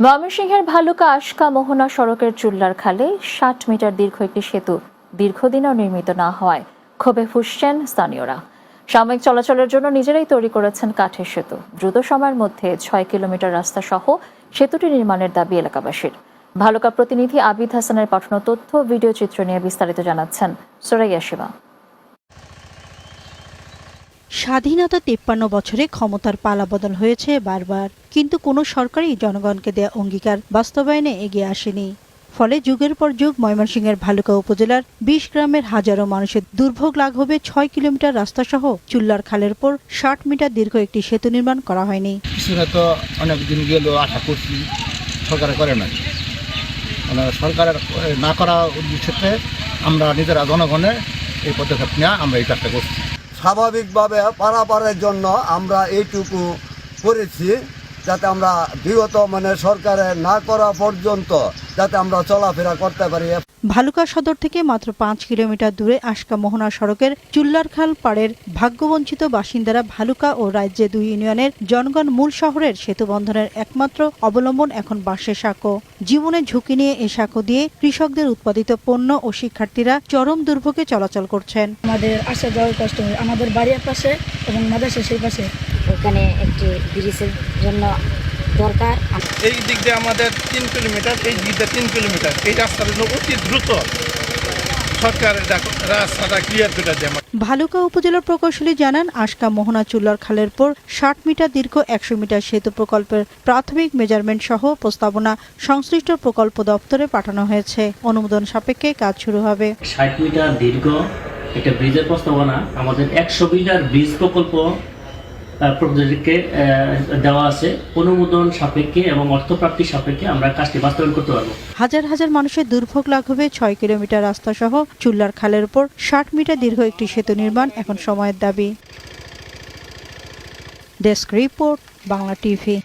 ময়মনসিংহের ভালুকা আশকা মোহনা সড়কের চুল্লার খালে ৬০ মিটার দীর্ঘ একটি সেতু দীর্ঘদিনও নির্মিত না হওয়ায় ক্ষোভে ফুঁসছেন স্থানীয়রা। সাময়িক চলাচলের জন্য নিজেরাই তৈরি করেছেন কাঠের সেতু। দ্রুত সময়ের মধ্যে ৬ কিলোমিটার রাস্তা সহ সেতুটি নির্মাণের দাবি এলাকাবাসীর। ভালুকা প্রতিনিধি আবিদ হাসানের পাঠানো তথ্য ভিডিও চিত্র নিয়ে বিস্তারিত জানাচ্ছেন সুরাইয়া শিবা। স্বাধীনতা ৫৩ বছরে ক্ষমতার পালাবদল হয়েছে বারবার, কিন্তু কোনো সরকারই জনগণকে দেয়া অঙ্গীকার বাস্তবায়নে এগিয়ে আসেনি। ফলে যুগের পর যুগ ময়মনসিংহের ভালুকা উপজেলার ২০ গ্রামের হাজারো মানুষের দুর্ভোগ লাঘবে ৬ কিলোমিটার রাস্তা সহ চুল্লার খালের পর ৬০ মিটার দীর্ঘ একটি সেতু নির্মাণ করা হয়নি। তো অনেকদিন গেল আশা করছি, সরকার করে না। সরকারের না করা উদ্দেশ্যে আমরা নিজেরা জনগণের এই পদক্ষেপ নিয়ে আমরা এই কাজটা করছি। স্বাভাবিকভাবে পারাপারের জন্য আমরা এইটুকু করেছি, যাতে আমরা বিগত সরকারের না করা পর্যন্ত যাতে আমরা চলাফেরা করতে পারি। ভালুকা সদর থেকে মাত্র ৫ কিলোমিটার দূরে আশকা মোহনা সড়কের চুল্লার খাল পাড়ের ভাগ্যবঞ্চিত বাসিন্দারা ভালুকা ও রাজ্যে ২ ইউনিয়নের জনগণ মূল শহরের সেতু বন্ধনের একমাত্র অবলম্বন এখন বাঁশের সাঁকো। জীবনের ঝুঁকি নিয়ে এই সাঁকো দিয়ে কৃষকদের উৎপাদিত পণ্য ও শিক্ষার্থীরা চরম দুর্ভোগে চলাচল করছেন। আমাদের আসা যাওয়ার কষ্ট হয়, আমাদের বাড়ির পাশে এবং মাদ্রাসা সেই পাশে। ওখানে একটি ব্রিজের জন্য দরকার। এই দিক দিয়ে আমাদের ৩ কিলোমিটার, এই দিক দিয়ে ৩ কিলোমিটার, এই রাস্তার জন্য অতি দ্রুত সরকার রাস্তাটা ক্লিয়ার করে দেয়। ভালুকা উপজেলার প্রকৌশলী জানান, আশকা মোহনা চুল্লার খালের পর ৬০ মিটার দীর্ঘ ১০০ মিটার সেতু প্রকল্পের প্রাথমিক মেজারমেন্ট সহ প্রস্তাবনা সংশ্লিষ্ট প্রকল্প দপ্তরে পাঠানো হয়েছে। অনুমোদন সাপেক্ষে কাজ শুরু হবে। ৬০ মিটার দীর্ঘ একটা ব্রিজের প্রস্তাবনা আমাদের ১০০ মিটার ব্রিজ প্রকল্প প্রজেক্টকে দেওয়া আছে। অনুমোদন সাপেক্ষে এবং অর্থপ্রাপ্তি সাপেক্ষে আমরা কাজটি বাস্তবায়ন করতে পারবো। হাজার হাজার মানুষের দুর্ভোগ লাঘবে ৬ কিলোমিটার রাস্তা সহ চুল্লার খালের উপর ৬০ মিটার দীর্ঘ একটি সেতু নির্মাণ এখন সময়ের দাবি। Desk report, Bangla TV.